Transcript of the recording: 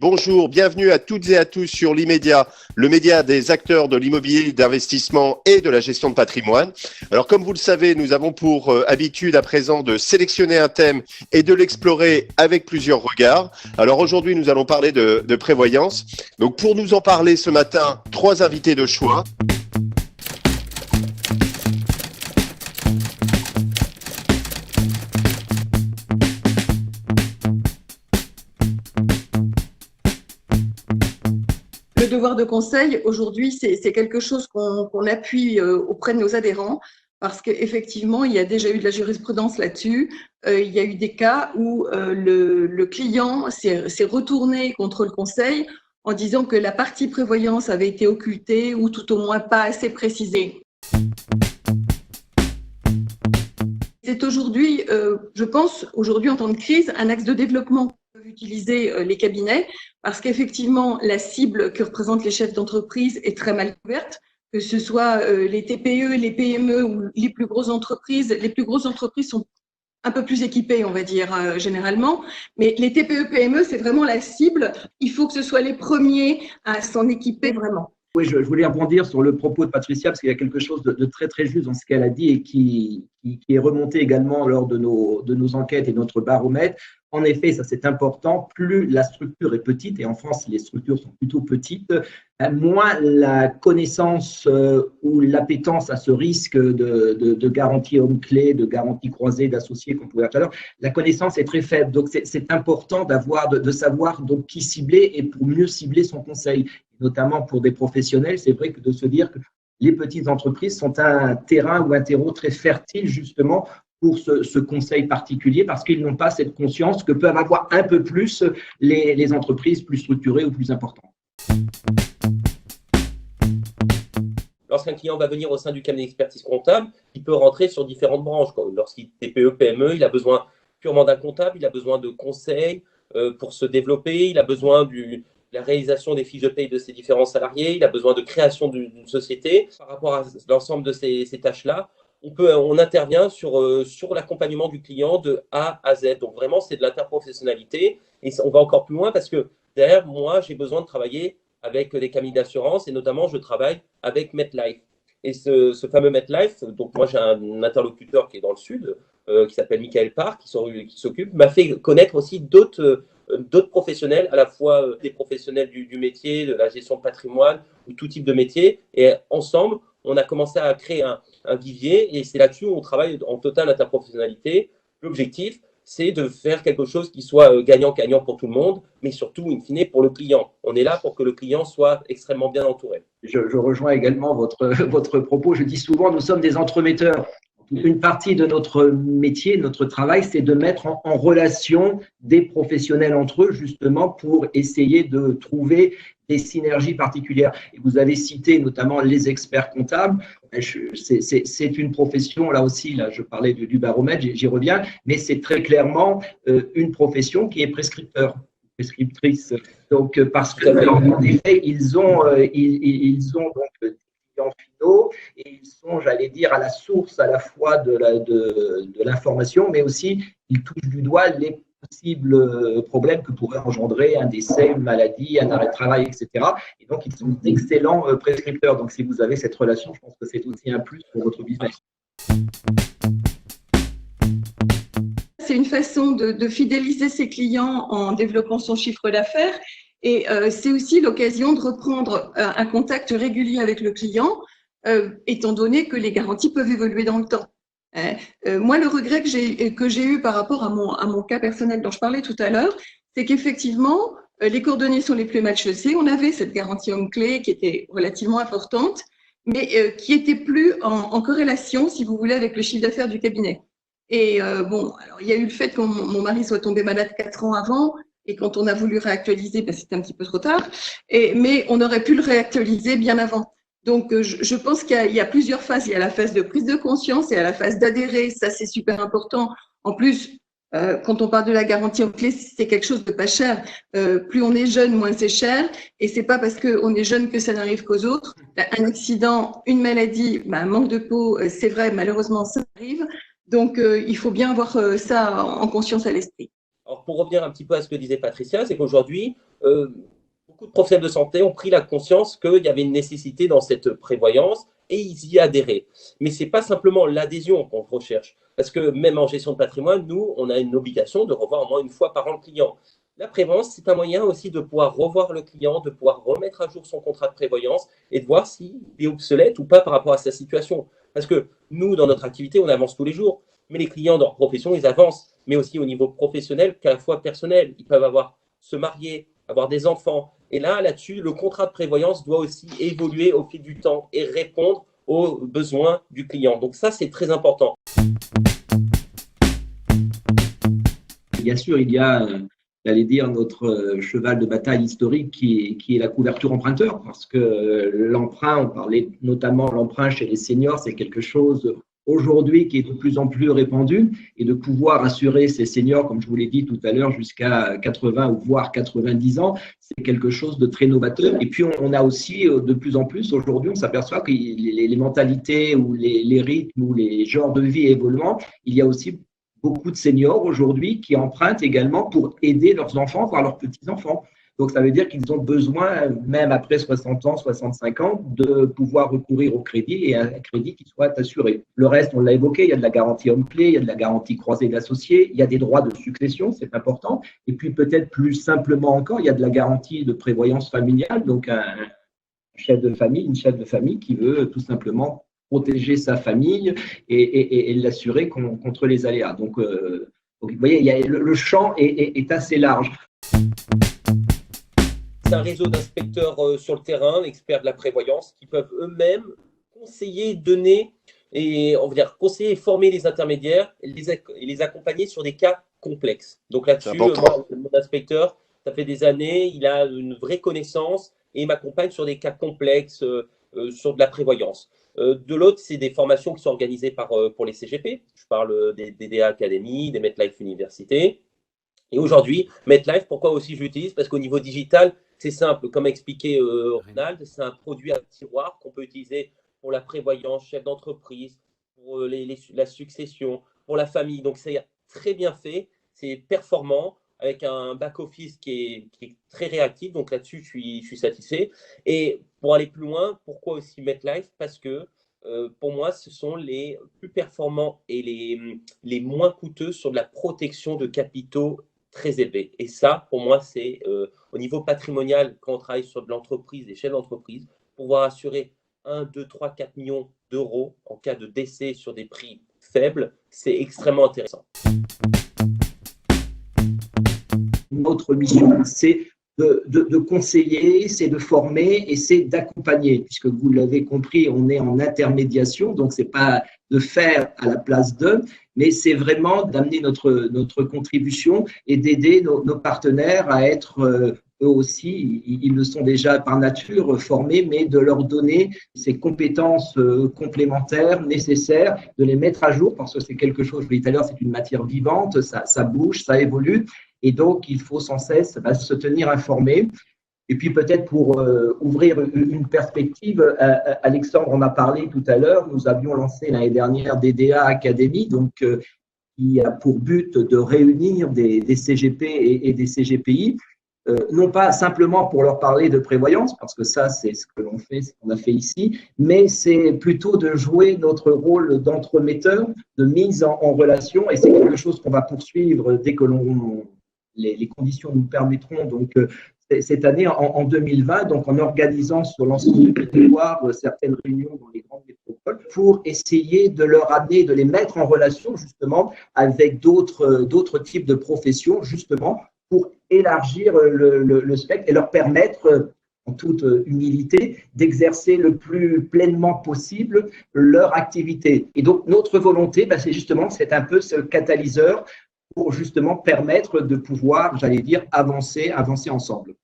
Bonjour, bienvenue à toutes et à tous sur l'Immédiat, le média des acteurs de l'immobilier, d'investissement et de la gestion de patrimoine. Alors comme vous le savez, nous avons pour habitude à présent de sélectionner un thème et de l'explorer avec plusieurs regards. Alors aujourd'hui, nous allons parler de prévoyance. Donc pour nous en parler ce matin, 3 invités de choix. Le devoir de conseil, aujourd'hui, c'est quelque chose qu'on appuie auprès de nos adhérents parce qu'effectivement, il y a déjà eu de la jurisprudence là-dessus. Il y a eu des cas où le client s'est retourné contre le conseil en disant que la partie prévoyance avait été occultée ou tout au moins pas assez précisée. C'est aujourd'hui, je pense, aujourd'hui en temps de crise, un axe de développement que peuvent utiliser les cabinets parce qu'effectivement, la cible que représentent les chefs d'entreprise est très mal couverte, que ce soit les TPE, les PME ou les plus grosses entreprises. Les plus grosses entreprises sont un peu plus équipées, on va dire, généralement. Mais les TPE, PME, c'est vraiment la cible. Il faut que ce soit les premiers à s'en équiper vraiment. Oui, je voulais rebondir sur le propos de Patricia parce qu'il y a quelque chose de très très juste dans ce qu'elle a dit et qui est remonté également lors de nos enquêtes et notre baromètre. En effet, ça c'est important, plus la structure est petite, et en France les structures sont plutôt petites, moins la connaissance ou l'appétence à ce risque de garantie homme-clé, de garantie croisée d'associés qu'on pouvait voir tout à l'heure, la connaissance est très faible. Donc c'est important de savoir donc qui cibler et pour mieux cibler son conseil. Notamment pour des professionnels, c'est vrai que de se dire que les petites entreprises sont un terrain ou un terreau très fertile justement pour ce conseil particulier parce qu'ils n'ont pas cette conscience que peuvent avoir un peu plus les entreprises plus structurées ou plus importantes. Lorsqu'un client va venir au sein du cabinet d'expertise comptable, il peut rentrer sur différentes branches. Lorsqu'il est TPE, PME, il a besoin purement d'un comptable, il a besoin de conseils pour se développer, il a besoin la réalisation des fiches de paye de ses différents salariés, il a besoin de création d'une société. Par rapport à l'ensemble de ces tâches-là, on intervient sur l'accompagnement du client de A à Z. Donc vraiment, c'est de l'interprofessionnalité et on va encore plus loin parce que derrière, moi, j'ai besoin de travailler avec des cabinets d'assurance et notamment, je travaille avec MetLife. Et ce fameux MetLife, donc moi, j'ai un interlocuteur qui est dans le sud, qui s'appelle Michael Parr, qui s'occupe, m'a fait connaître aussi d'autres professionnels, à la fois des professionnels du métier, de la gestion de patrimoine, ou tout type de métier. Et ensemble, on a commencé à créer un vivier et c'est là-dessus où on travaille en totale interprofessionnalité. L'objectif, c'est de faire quelque chose qui soit gagnant-gagnant pour tout le monde, mais surtout, in fine, pour le client. On est là pour que le client soit extrêmement bien entouré. Je rejoins également votre propos. Je dis souvent, nous sommes des entremetteurs. Une partie de notre métier, notre travail, c'est de mettre en relation des professionnels entre eux, justement, pour essayer de trouver des synergies particulières. Et vous avez cité notamment les experts comptables. C'est une profession, là aussi, là, je parlais du baromètre, j'y reviens, mais c'est très clairement une profession qui est prescriptrice. Donc, parce que, en effet, ils ont donc clients finaux et ils sont, j'allais dire, à la source à la fois de l'information, mais aussi ils touchent du doigt les possibles problèmes que pourrait engendrer un décès, une maladie, un arrêt de travail, etc. Et donc, ils sont d'excellents prescripteurs. Donc, si vous avez cette relation, je pense que c'est aussi un plus pour votre business. C'est une façon de fidéliser ses clients en développant son chiffre d'affaires. Et c'est aussi l'occasion de reprendre un contact régulier avec le client, étant donné que les garanties peuvent évoluer dans le temps. Moi, le regret que j'ai eu par rapport à mon cas personnel dont je parlais tout à l'heure, c'est qu'effectivement, les cordonniers sont les plus mal chaussés. On avait cette garantie homme-clé qui était relativement importante, mais qui était plus en corrélation, si vous voulez, avec le chiffre d'affaires du cabinet. Et bon, alors il y a eu le fait que mon mari soit tombé malade 4 ans avant. Et quand on a voulu réactualiser, c'était un petit peu trop tard. Mais on aurait pu le réactualiser bien avant. Donc, je pense qu'il y a plusieurs phases. Il y a la phase de prise de conscience et à la phase d'adhérer. Ça, c'est super important. En plus, quand on parle de la garantie homme-clé, c'est quelque chose de pas cher. Plus on est jeune, moins c'est cher. Et c'est pas parce qu'on est jeune que ça n'arrive qu'aux autres. Un accident, une maladie, un manque de peau, c'est vrai, malheureusement, ça arrive. Donc, il faut bien avoir ça en conscience à l'esprit. Alors, pour revenir un petit peu à ce que disait Patricia, c'est qu'aujourd'hui, beaucoup de professionnels de santé ont pris la conscience qu'il y avait une nécessité dans cette prévoyance et ils y adhéraient. Mais ce n'est pas simplement l'adhésion qu'on recherche, parce que même en gestion de patrimoine, nous, on a une obligation de revoir au moins une fois par an le client. La prévoyance, c'est un moyen aussi de pouvoir revoir le client, de pouvoir remettre à jour son contrat de prévoyance et de voir s'il est obsolète ou pas par rapport à sa situation. Parce que nous, dans notre activité, on avance tous les jours, mais les clients dans leur profession, ils avancent, mais aussi au niveau professionnel qu'à la fois personnel. Ils peuvent se marier, avoir des enfants. Et là-dessus, le contrat de prévoyance doit aussi évoluer au fil du temps et répondre aux besoins du client. Donc ça, c'est très important. Bien sûr, il y a, j'allais dire, notre cheval de bataille historique qui est la couverture emprunteur, parce que l'emprunt, on parlait notamment de l'emprunt chez les seniors, c'est quelque chose aujourd'hui qui est de plus en plus répandu, et de pouvoir assurer ces seniors, comme je vous l'ai dit tout à l'heure, jusqu'à 80 ou voire 90 ans, c'est quelque chose de très novateur. Et puis, on a aussi de plus en plus, aujourd'hui, on s'aperçoit que les mentalités ou les rythmes ou les genres de vie évoluant, il y a aussi beaucoup de seniors aujourd'hui qui empruntent également pour aider leurs enfants, voire leurs petits-enfants. Donc, ça veut dire qu'ils ont besoin, même après 60 ans, 65 ans, de pouvoir recourir au crédit et à un crédit qui soit assuré. Le reste, on l'a évoqué, il y a de la garantie homme-clé, il y a de la garantie croisée d'associés, il y a des droits de succession, c'est important. Et puis, peut-être plus simplement encore, il y a de la garantie de prévoyance familiale, donc un chef de famille, une chef de famille qui veut tout simplement protéger sa famille et l'assurer contre les aléas. Donc, vous voyez, le champ est assez large. C'est un réseau d'inspecteurs sur le terrain, experts de la prévoyance, qui peuvent eux-mêmes conseiller, donner et on va dire conseiller et former les intermédiaires et les accompagner sur des cas complexes. Donc là-dessus, moi, mon inspecteur, ça fait des années, il a une vraie connaissance et il m'accompagne sur des cas complexes, sur de la prévoyance. De l'autre, c'est des formations qui sont organisées pour les CGP. Je parle des DDA Academy, des MetLife Université. Et aujourd'hui, MetLife, pourquoi aussi je l'utilise? Parce qu'au niveau digital, c'est simple. Comme expliqué Ronald, c'est un produit à tiroir qu'on peut utiliser pour la prévoyance, chef d'entreprise, pour la succession, pour la famille. Donc, c'est très bien fait, c'est performant, avec un back-office qui est très réactif. Donc là-dessus, je suis satisfait. Et pour aller plus loin, pourquoi aussi MetLife? Parce que pour moi, ce sont les plus performants et les moins coûteux sur de la protection de capitaux très élevés. Et ça, pour moi, c'est au niveau patrimonial, quand on travaille sur de l'entreprise, des chefs d'entreprise, pouvoir assurer 1, 2, 3, 4 millions d'euros en cas de décès sur des prix faibles, c'est extrêmement intéressant. Notre mission, c'est de conseiller, c'est de former et c'est d'accompagner, puisque vous l'avez compris, on est en intermédiation, donc c'est pas de faire à la place d'eux, mais c'est vraiment d'amener notre contribution et d'aider nos partenaires à être eux aussi, ils le sont déjà par nature formés, mais de leur donner ces compétences complémentaires nécessaires, de les mettre à jour, parce que c'est quelque chose, je vous l'ai dit tout à l'heure, c'est une matière vivante, ça bouge, ça évolue. Et donc, il faut sans cesse se tenir informé. Et puis peut-être pour ouvrir une perspective, Alexandre en a parlé tout à l'heure, nous avions lancé l'année dernière DDA Academy, donc qui a pour but de réunir des CGP et des CGPI, non pas simplement pour leur parler de prévoyance, parce que ça c'est ce que l'on fait, ce qu'on a fait ici, mais c'est plutôt de jouer notre rôle d'entremetteur, de mise en relation, et c'est quelque chose qu'on va poursuivre dès que les conditions nous permettront, donc cette année en 2020, donc en organisant sur l'ensemble du territoire certaines réunions dans les grandes métropoles pour essayer de leur amener, de les mettre en relation justement avec d'autres types de professions, justement pour élargir le spectre et leur permettre, en toute humilité, d'exercer le plus pleinement possible leur activité. Et donc notre volonté, c'est justement, c'est un peu ce catalyseur pour justement permettre de pouvoir, j'allais dire, avancer ensemble.